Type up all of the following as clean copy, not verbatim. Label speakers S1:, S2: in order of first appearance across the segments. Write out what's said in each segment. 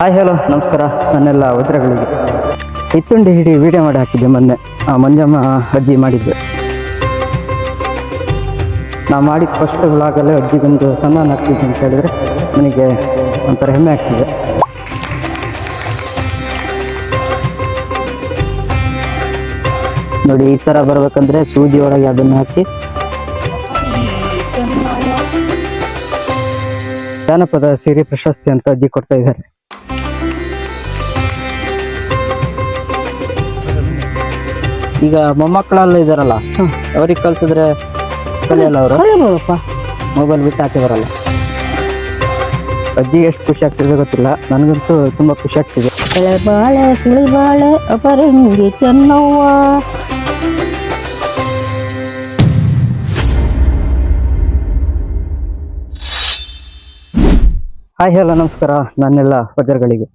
S1: Hi hello ನಮಸ್ಕಾರ ನನ್ನೆಲ್ಲ ವಜ್ರಗಳಿಗೆ ಇತ್ತುಂಡಿ ಹಿಡಿ ವಿಡಿಯೋ ಮಾಡಿ ಹಾಕಿದ್ದೆ ಮೊನ್ನೆ ಮಂಜಮ್ಮ ಅಜ್ಜಿ ಮಾಡಿದ್ದೆ. ನಾ ಮಾಡಿದ ಫಸ್ಟ್ ವ್ಲಾಗಲ್ಲೇ ಅಜ್ಜಿಗೊಂದು ಸನ್ಮಾನ ಆಗ್ತಿದ್ದೆ ಅಂತ ಹೇಳಿದ್ರೆ ನನಗೆ ಒಂಥರ ಹೆಮ್ಮೆ ಆಗ್ತಿದೆ. ನೋಡಿ ಈ ಥರ ಬರ್ಬೇಕಂದ್ರೆ ಸೂಜಿ ಒಳಗೆ ಅದನ್ನು ಹಾಕಿ ಜಾನಪದ ಸಿರಿ ಪ್ರಶಸ್ತಿ ಅಂತ ಅಜ್ಜಿ ಕೊಡ್ತಾ ಇದ್ದಾರೆ. ಈಗ ಮೊಮ್ಮಕ್ಕಳೆಲ್ಲ ಇದಾರಲ್ಲ, ಅವ್ರಿಗೆ ಕಲ್ಸಿದ್ರೆ ಕಲಿಯಲ್ಲ ಅವರು, ಮೊಬೈಲ್ ಬಿಟ್ಟು ಆಚೆ ಬರಲ್ಲ. ಅಜ್ಜಿಗೆ ಎಷ್ಟು ಖುಷಿ ಆಗ್ತಿದೆ ಗೊತ್ತಿಲ್ಲ, ನನಗಂತೂ ತುಂಬಾ ಖುಷಿ ಆಗ್ತಿದೆ.
S2: ಬಾಳೆ ಸುಳಿ ಬಾಳೆ ಅಪರಂಗಿ ಚೆನ್ನವ್ವ.
S1: ಹಾಯ್ ಹಲೋ ನಮಸ್ಕಾರ ನನ್ನೆಲ್ಲ ವಜ್ರಗಳಿಗೆ.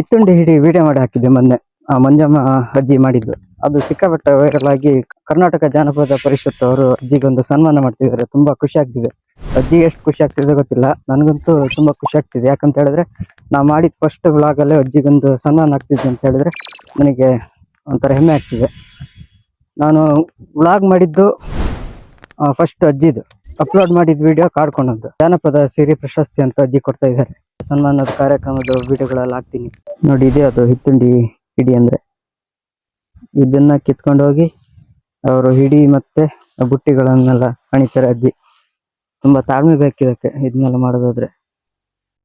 S1: ಇತ್ತುಂಡಿ ಹಿಡಿ ವಿಡಿಯೋ ಮಾಡಿ ಹಾಕಿದ್ದೆ ಮೊನ್ನೆ ಮಂಜಮ್ಮ ಅಜ್ಜಿ ಮಾಡಿದ್ದು. ಅದು ಸಿಕ್ಕಾಪಟ್ಟೆ ವೈರಲ್ ಆಗಿ ಕರ್ನಾಟಕ ಜಾನಪದ ಪರಿಷತ್ ಅವರು ಅಜ್ಜಿಗೊಂದು ಸನ್ಮಾನ ಮಾಡ್ತಿದ್ದಾರೆ. ತುಂಬಾ ಖುಷಿ ಆಗ್ತಿದೆ. ಅಜ್ಜಿಗೆ ಎಷ್ಟು ಖುಷಿ ಆಗ್ತಿದೆ ಗೊತ್ತಿಲ್ಲ, ನನಗಂತೂ ತುಂಬಾ ಖುಷಿ ಆಗ್ತಿದೆ. ಯಾಕಂತ ಹೇಳಿದ್ರೆ ನಾ ಮಾಡಿದ ಫಸ್ಟ್ ವ್ಲಾಗಲ್ಲೇ ಅಜ್ಜಿಗೊಂದು ಸನ್ಮಾನ ಆಗ್ತಿದ್ದೆ ಅಂತ ಹೇಳಿದ್ರೆ ನನಗೆ ಒಂಥರ ಹೆಮ್ಮೆ ಆಗ್ತಿದೆ. ನಾನು ವ್ಲಾಗ್ ಮಾಡಿದ್ದು ಫಸ್ಟ್ ಅಜ್ಜಿದು, ಅಪ್ಲೋಡ್ ಮಾಡಿದ ವಿಡಿಯೋ ಕಾಡ್ಕೊಂಡದ್ದು. ಜಾನಪದ ಸಿರಿ ಪ್ರಶಸ್ತಿ ಅಂತ ಅಜ್ಜಿ ಕೊಡ್ತಾ ಇದ್ದಾರೆ. ಸನ್ಮಾನದ ಕಾರ್ಯಕ್ರಮದ ವಿಡಿಯೋಗಳೆಲ್ಲ ಹಾಕ್ತೀನಿ ನೋಡಿ. ಇದೇ ಅದು ಹಿತ್ತುಂಡಿ ಹಿಡಿ ಅಂದ್ರೆ. ಇದನ್ನ ಕಿತ್ಕೊಂಡು ಹೋಗಿ ಅವರು ಹಿಡಿ ಮತ್ತೆ ಬುಟ್ಟಿಗಳನ್ನೆಲ್ಲ ಹಣಿತಾರೆ ಅಜ್ಜಿ. ತುಂಬಾ ತಾಳ್ಮೆ ಬೇಕಿದಕ್ಕೆ ಇದನ್ನೆಲ್ಲ ಮಾಡೋದಾದ್ರೆ.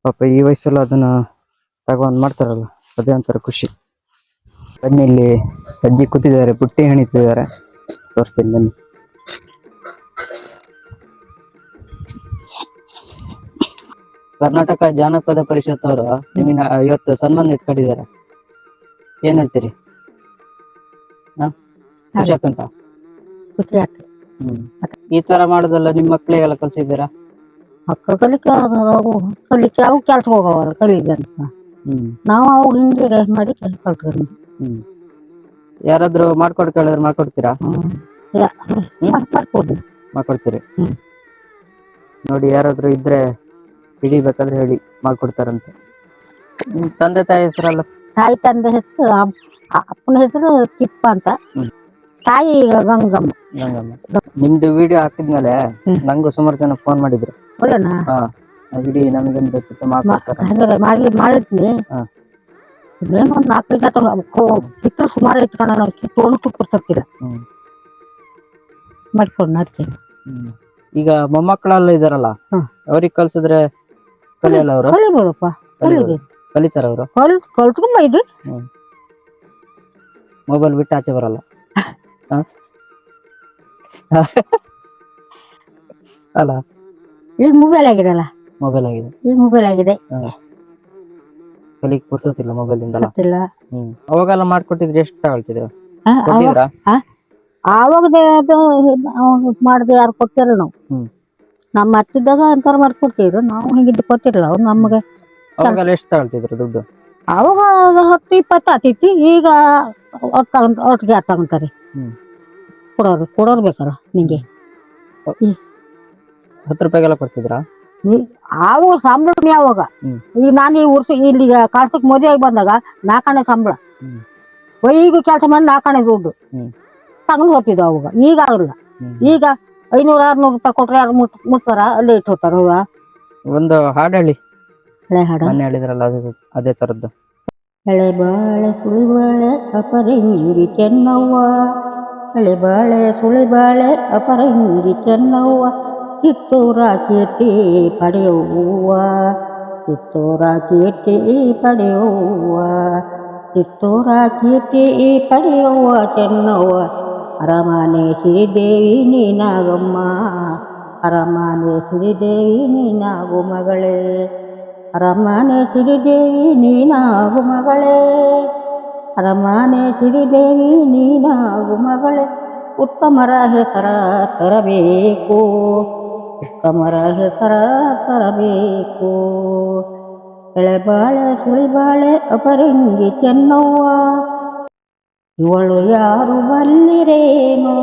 S1: ಪಾಪ ಈ ವಯಸ್ಸಲ್ಲ ಅದನ್ನ ತಗೊಂಡ್ ಮಾಡ್ತಾರಲ್ಲ, ಅದೇ ಒಂಥರ ಖುಷಿ. ಬನ್ನಿ, ಇಲ್ಲಿ ಅಜ್ಜಿ ಕೂತಿದ್ದಾರೆ, ಬುಟ್ಟಿ ಹಣಿತಿದ್ದಾರೆ, ತೋರಿಸ್ತೀನಿ ಬನ್ನಿ. ಕರ್ನಾಟಕ ಜಾನಪದ ಪರಿಷತ್ ಅವರು ನಿಮಗೆ ಇವತ್ತು ಸನ್ಮಾನ ಇಟ್ಕೊಂಡಿದ್ದಾರೆ. ಏನ್ ಹೇಳ್ತೀರಿ? ಖುಷಿ ಆಗ್ತಂತ? ಈ ತರ ಮಾಡೋದಲ್ಲ ನಿಮ್ ಮಕ್ಳಿಗೆಲ್ಲ ಕಲ್ಸಿದ್ದೀರಾ?
S2: ಮಕ್ಕಳು ಕಲಿಕೆ ಅವು ಕೆಲ್ಸ ಹೋಗವರು ಕಲಿದಂತ ನಾವು ಅವು ಹಿಂಗೆ ಮಾಡಿ ಕಲ್ತ್ಕೊಂಡು.
S1: ಯಾರಾದ್ರೂ ಮಾಡ್ಕೊಡ್ ಕೇಳಿದ್ರೆ ಮಾಡ್ಕೊಡ್ತೀರಾ? ಮಾಡ್ಕೊಡ್ತೀರಿ. ನೋಡಿ, ಯಾರಾದ್ರೂ ಇದ್ರೆ ಹಿಡಿಬೇಕಾದ್ರೆ ಹೇಳಿ, ಮಾಡ್ಕೊಡ್ತಾರಂತೆ. ತಂದೆ ತಾಯಿ ಹೆಸರಲ್ಲ?
S2: ತಾಯಿ ತಂದೆ ಹೆಸರು ಅಪ್ಪನ ಹೆಸರು ತಿಪ್ಪ ಅಂತ, ತಾಯಿ ಗಂಗಮ್ಮ.
S1: ನಿಮ್ದು ವಿಡಿಯೋ ಹಾಕಿದ್ಮೇಲೆ ನಂಗೂ ಸುಮಾರು ಜನ ಫೋನ್ ಮಾಡಿದ್ರು. ಹಿಡಿ ನಮಗೇನ್ ಬೇಕಿತ್ತು
S2: ಮಾಡ್ಕೊಡ್ತಾರೆ. ಮಾಡಿದ್ನಿ ಇನ್ನೇನು ಒಂದು 4-5 ಚಿತ್ರ ಸುಮಾರು ಇಟ್ಕೊಂಡು ನಾವು ಕಿತ್ತೋಣ ಕೊಡ್ತಿಲ್ಲ ಮಾಡ್ಕೊಂಡು ಅದಕ್ಕೆ.
S1: ಈಗ ಮೊಮ್ಮಕ್ಕಳೆಲ್ಲ ಇದಾರಲ್ಲ, ಅವ್ರಿಗೆ ಕಲ್ಸಿದ್ರೆ ಕಲಿಯಲ್ಲ ಅವರು?
S2: ಕಲಿಬೋದಪ್ಪ,
S1: ಕಲಿತಾರ ಅವರು?
S2: ಕಲ್ತ್ಕೊಂಬ ಇದು
S1: ಮೊಬೈಲ್ ಬಿಟ್ಟು ಆಚೆ ಬರಲ್ಲ ಅಲ್ಲ?
S2: ಈಗ ಮೊಬೈಲ್ ಆಗಿದೆಲ್ಲ, ಈಗ ಮೊಬೈಲ್ ಆಗಿದೆ.
S1: ಕಲಿಗೆ ಪುರ್ಸೋತಿಲ್ಲ ಮೊಬೈಲ್ ಇಂದಲ್ಲ. ಅವಾಗೆಲ್ಲ ಮಾಡ್ಕೊಟ್ಟಿದ್ರೆ ಎಷ್ಟು ತಗೊಳ್ತಿದ್ರು?
S2: ಆವಾಗ ಮಾಡಿದ್ರೆ ಯಾರು ಕೊಟ್ಟಿರಲ್ಲ. ನಾವು ನಮ್ಮ ಹತ್ತಿದ್ದಾಗ ಅಂತಾರ ಮಾಡ್ಕೊಡ್ತಿದ್ರು, ನಾವು ಹಿಂಗಿದ್ದು ಕೊಟ್ಟಿರಲ್ಲ ಅವ್ರು ನಮ್ಗೆ.
S1: ಅವಾಗೆಲ್ಲ ಎಷ್ಟು ತಗೊಳ್ತಿದ್ರು ದುಡ್ಡು?
S2: ಅವಾಗ 10-20 ಆಗ್ತೈತಿ. ಈಗ ಒಟ್ಟಿಗೆ ಯಾರು ತಗೊಂತಾರೆ? ಕೊಡೋರು ಬೇಕಲ್ಲ ನಿಂಗೆ.
S1: 10 ರೂಪಾಯಿಗೆಲ್ಲ ಕೊಡ್ತಿದ್ರಾ?
S2: ಆವಾಗ ಸಂಬಳ ಯಾವಾಗ. ಈಗ ನಾನು ಈ ವರ್ಷ ಇಲ್ಲಿ ಕಾಡ್ಸಕ್ ಮದುವೆ ಆಗಿ ಬಂದಾಗ 4 ಸಂಬಳ, ಈಗ ಕೆಲಸ ಮಾಡಿ 4 ದುಡ್ಡು ತಗೊಂಡು ಹೋಗ್ತಿದ್ವು ಅವಾಗ. ಈಗ ಆಗಲ್ಲ. ಈಗ 500-600 ರೂಪಾಯಿ ಕೊಟ್ರೆ ಯಾರು ಮುಟ್ತಾರ? ಅಲ್ಲೇ ಇಟ್ಟು ಹೋಗ್ತಾರ.
S1: ಒಂದು ಹಾಡು ಹೇಳಿ.
S2: ಹಳೆ ಹಾಡು
S1: ಹೇಳಿದ್ರಲ್ಲ, ಅದೇ ತರದ್ದು.
S2: ಹಳೆ ಬಾಳೆ ಸುಳಿ ಬಾಳೆ ಅಪರಂಗಿ ಚೆನ್ನವ್ವ, ಹಳೆ ಬಾಳೆ ಸುಳಿ ಬಾಳೆ ಅಪರಂಗಿ ಚೆನ್ನವ್ವ, ಕಿತ್ತೂರ ಕೀರ್ತಿ ಪಡೆಯುವ, ಕಿತ್ತೂರ ಕೀರ್ತಿ ಪಡೆಯುವ, ಕಿತ್ತೂರ ಕೀರ್ತಿ ಪಡೆಯುವ ಚೆನ್ನವ್ವ, ಅರಮನೆ ಶ್ರೀದೇವಿ ನೀನಾಗಮ್ಮ, ಅರಮನೆ ಶ್ರೀದೇವಿ ನೀನಾಗು ಮಗಳೇ, ಅರಮನೆ ಶ್ರೀದೇವಿ ನೀನಾಗು ಮಗಳೇ, ಅರಮನೆ ಶ್ರೀದೇವಿ ನೀನಾಗು ಮಗಳೇ, ಉತ್ತಮರ ಹೆಸರ ತರಬೇಕು, ಉತ್ತಮರ ಹೆಸರ ತರಬೇಕು, ಎಳೆಬಾಳೆ ಸುಳಿಬಾಳೆ ಅಪರಂಗಿ ಚೆನ್ನವ್ವ, ಇವಳು ಯಾರು ಬಲ್ಲಿರೇನೋ,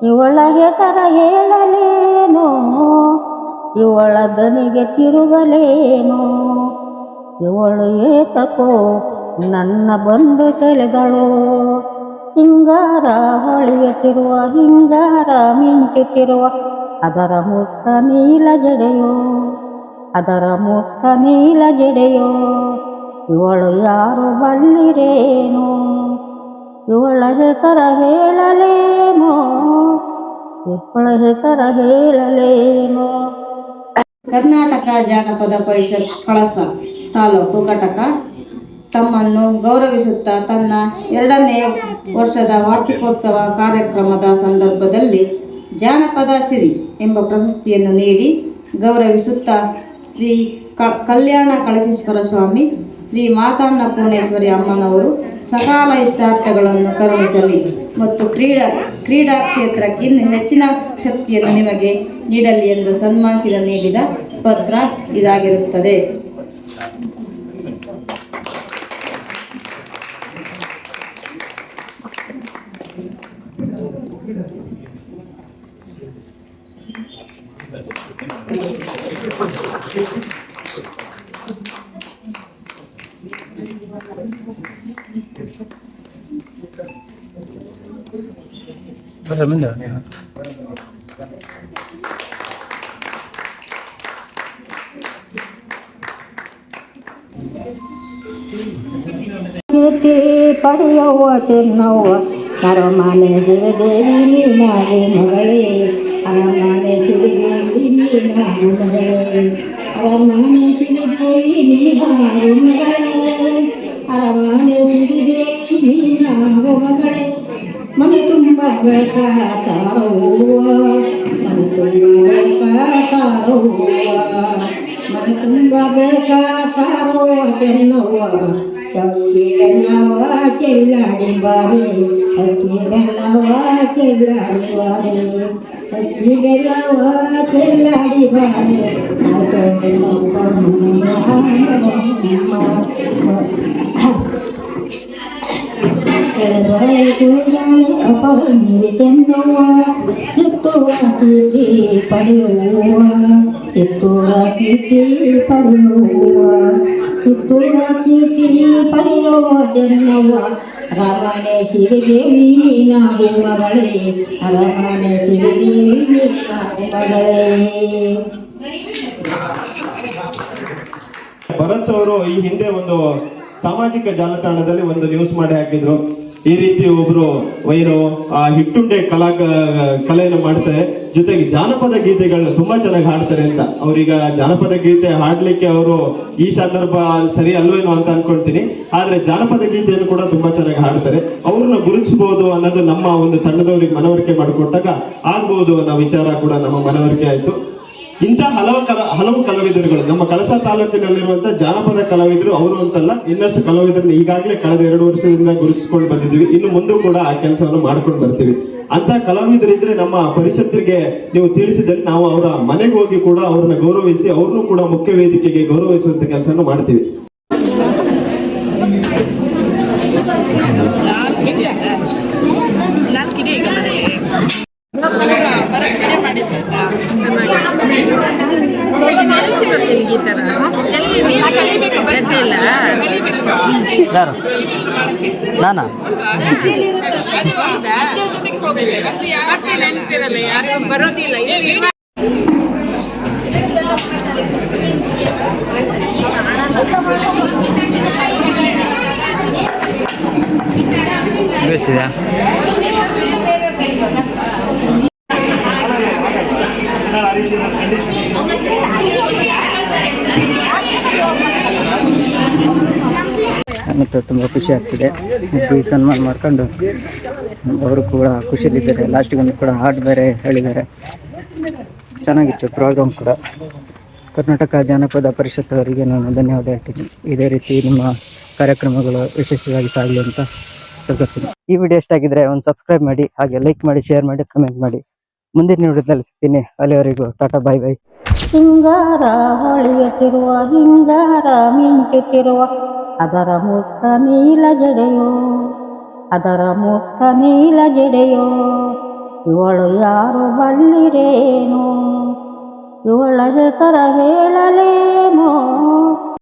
S2: ಇವಳ ಹೆಸರ ಹೇಳಲೇನೋ, ಇವಳ ದನಿಗೆ ತಿರುಗಲೇನೋ, ಇವಳು ಏತಕೋ ನನ್ನ ಬಂದು ಸೆಳೆದಳು. ಹಿಂಗಾರ ಹೊಳೆಯುತ್ತಿರುವ ಹಿಂಗಾರ ಮಿಂಚುತ್ತಿರುವ ಅದರ ಮುತ್ತ ನೀಲ ಜಡೆಯೋ, ಅದರ ಮುತ್ತ ನೀಲ ಜಡೆಯೋ. ಇವಳು ಯಾರು ಬಲ್ಲಿರೇನು, ಇವಳ ಹೆಸರ ಹೇಳಲೇನೋ, ಇವಳ ಹೆಸರ ಹೇಳಲೇನೋ.
S3: ಕರ್ನಾಟಕ ಜಾನಪದ ಪರಿಷತ್ ಕಳಸ ತಾಲೂಕು ಘಟಕ ತಮ್ಮನ್ನು ಗೌರವಿಸುತ್ತಾ ತನ್ನ 2ನೇ ವರ್ಷದ ವಾರ್ಷಿಕೋತ್ಸವ ಕಾರ್ಯಕ್ರಮದ ಸಂದರ್ಭದಲ್ಲಿ ಜಾನಪದ ಸಿರಿ ಎಂಬ ಪ್ರಶಸ್ತಿಯನ್ನು ನೀಡಿ ಗೌರವಿಸುತ್ತಾ ಶ್ರೀ ಕಲ್ಯಾಣ ಕಳಸೇಶ್ವರ ಸ್ವಾಮಿ, ಶ್ರೀ ಮಾತಣ್ಣ ಪೂರ್ಣೇಶ್ವರಿ ಅಮ್ಮನವರು ಸಕಾಲ ಇಷ್ಟಾರ್ಥಗಳನ್ನು ಕರುಣಿಸಲಿ ಮತ್ತು ಕ್ರೀಡಾ ಕ್ಷೇತ್ರಕ್ಕೆ ಇನ್ನು ಹೆಚ್ಚಿನ ಶಕ್ತಿಯನ್ನು ನಿಮಗೆ ನೀಡಲಿ ಎಂದು ನೀಡಿದ ಪತ್ರ ಇದಾಗಿರುತ್ತದೆ.
S2: ಪಡೆಯುವ ಚೆನ್ನವ್ವ ಅರಮನೆ ದೇವಿ ನೀನಾಗಿ ಮಗಳೇ, ಅರಮನೆ ದೇವಿ ನೀನಾಗಿ ಮಗಳೇ, ಅರಮನೆ ದೇವಿ ನೀನಾಗಿ ಮಗಳೇ, ಅರಮನೆ ದೇವಿ ನೀನಾಗಿ ಮಗಳೇ. ಮನೆ ತುಂಬ ಬೆಳಕ ತಾರವ್ವ, ಮನೆ ತುಂಬ ಬೆಳಕ ತಾರವ್ವ, ಮನೆ ತುಂಬ ಬೆಳಕ ತಾರವ್ವ ಚೆನ್ನವ್ವ. ಅಕ್ಕಿ ಬೆಲ್ಲವ ಚೆಲ್ಲಾಡಿ ಬಾರಿ, ಅಕ್ಕಿ ಬೆಲ್ಲವ ಚೆಲ್ಲಾಡಿ ಬಾರಿ, ಅಕ್ಕಿ ಬೆಲ್ಲವ ಚೆಲ್ಲಾಡಿ ಬಾರಿ. ಅಪರಂಗಿ ಚೆನ್ನವ್ವ ಕಿತ್ತೂರ ಕೀರ್ತಿ ಪಡೆಯುವ, ಕಿತ್ತೂರ ಕೀರ್ತಿ ಪಡೆಯುವ, ಕಿತ್ತೂರ ಕೀರ್ತಿ ಪಡೆಯುವ ಚೆನ್ನವ್ವ. ಅರಮನೆ ಸಿರಿದೇವಿ ನೀನಾಗಿ ಮಗಳೇ, ಅರಮನೆ ಸಿರಿದೇವಿ ನೀನಾಗಿ ಮಗಳೇ.
S4: ಭರತ್ ಅವರು ಈ ಹಿಂದೆ ಒಂದು ಸಾಮಾಜಿಕ ಜಾಲತಾಣದಲ್ಲಿ ಒಂದು ನ್ಯೂಸ್ ಮಾಡಿ ಹಾಕಿದ್ರು. ಈ ರೀತಿ ಒಬ್ರು ಏನು ಹಿಟ್ಟುಂಡೆ ಕಲೆಯನ್ನು ಮಾಡ್ತಾರೆ, ಜೊತೆಗೆ ಜಾನಪದ ಗೀತೆಗಳನ್ನ ತುಂಬಾ ಚೆನ್ನಾಗಿ ಹಾಡ್ತಾರೆ ಅಂತ. ಅವ್ರೀಗ ಜಾನಪದ ಗೀತೆ ಹಾಡ್ಲಿಕ್ಕೆ ಅವರು ಈ ಸಂದರ್ಭ ಸರಿ ಅಲ್ವೇನೋ ಅಂತ ಅನ್ಕೊಳ್ತೀನಿ. ಆದ್ರೆ ಜಾನಪದ ಗೀತೆಯನ್ನು ಕೂಡ ತುಂಬಾ ಚೆನ್ನಾಗಿ ಹಾಡ್ತಾರೆ. ಅವ್ರನ್ನ ಗುರುತಿಸಬಹುದು ಅನ್ನೋದು ನಮ್ಮ ಒಂದು ತಂಡದವರಿಗೆ ಮನವರಿಕೆ ಮಾಡಿಕೊಟ್ಟಾಗ ಆಗ್ಬಹುದು ಅನ್ನೋ ವಿಚಾರ ಕೂಡ ನಮ್ಮ ಮನವರಿಕೆ ಆಯ್ತು. ಇಂಥ ಹಲವು ಕಲಾವಿದರುಗಳು ನಮ್ಮ ಕಳಸ ತಾಲೂಕಿನಲ್ಲಿರುವಂತಹ ಜಾನಪದ ಕಲಾವಿದರು ಅವರು ಅಂತಲ್ಲ, ಇನ್ನಷ್ಟು ಕಲಾವಿದರನ್ನ ಈಗಾಗಲೇ ಕಳೆದ 2 ವರ್ಷದಿಂದ ಗುರುತಿಸಿಕೊಂಡು ಬಂದಿದ್ದೀವಿ. ಇನ್ನು ಮುಂದೆ ಕೂಡ ಆ ಕೆಲಸವನ್ನು ಮಾಡ್ಕೊಂಡು ಬರ್ತೀವಿ. ಅಂತ ಕಲಾವಿದರಿದ್ರೆ ನಮ್ಮ ಪರಿಷತ್ತಿಗೆ ನೀವು ತಿಳಿಸಿದಲ್ಲಿ ನಾವು ಅವರ ಮನೆಗೆ ಹೋಗಿ ಕೂಡ ಅವ್ರನ್ನ ಗೌರವಿಸಿ ಅವ್ರನ್ನೂ ಕೂಡ ಮುಖ್ಯ ವೇದಿಕೆಗೆ ಗೌರವಿಸುವಂತ ಕೆಲಸವನ್ನು ಮಾಡ್ತೀವಿ.
S1: ನಾನಾ
S3: ನೆನಪಿರಲ್ಲ, ಯಾರಿಗೂ ಬರೋದಿಲ್ಲ.
S1: ಮತ್ತು ತುಂಬ ಖುಷಿ ಆಗ್ತಿದೆ. ಮತ್ತು ಈ ಸನ್ಮಾನ ಮಾಡ್ಕೊಂಡು ಅವರು ಕೂಡ ಖುಷಿಯಲ್ಲಿದ್ದಾರೆ. ಲಾಸ್ಟಿಗೊಂದು ಕೂಡ ಹಾಡು ಬೇರೆ ಹೇಳಿದ್ದಾರೆ. ಚೆನ್ನಾಗಿತ್ತು ಪ್ರೋಗ್ರಾಮ್ ಕೂಡ. ಕರ್ನಾಟಕ ಜಾನಪದ ಪರಿಷತ್ ಅವರಿಗೆ ನಾನು ಧನ್ಯವಾದ ಹೇಳ್ತೀನಿ. ಇದೇ ರೀತಿ ನಿಮ್ಮ ಕಾರ್ಯಕ್ರಮಗಳು ಯಶಸ್ವಿಯಾಗಿ ಸಾಗಲಿ ಅಂತ ಕೇಳ್ಕೊತೀನಿ. ಈ ವಿಡಿಯೋ ಇಷ್ಟ ಆಗಿದ್ರೆ ಒಂದು ಸಬ್ಸ್ಕ್ರೈಬ್ ಮಾಡಿ, ಹಾಗೆ ಲೈಕ್ ಮಾಡಿ, ಶೇರ್ ಮಾಡಿ, ಕಮೆಂಟ್ ಮಾಡಿ. ಮುಂದಿನ ವಿಡಿಯೋದಲ್ಲಿ ಸಿಗ್ತೀನಿ. ಅಲ್ಲಿವರೆಗೂ ಟಾಟಾ, ಬಾಯ್ ಬಾಯ್.
S2: ಹಿಂಗಾರ ಹೊಳೆಯುತ್ತಿರುವ ಹಿಂಗಾರ ಮಿಂಚುತ್ತಿರುವ ಅದರ ಮುತ್ತ ನೀಲ ಜಡೆಯೋ, ಅದರ ಮುತ್ತ ನೀಲ ಜಡೆಯೋ. ಇವಳು ಯಾರು ಬಲ್ಲಿರೇನು, ಇವಳ ಹೆಸರ ಹೇಳಲೇನೋ.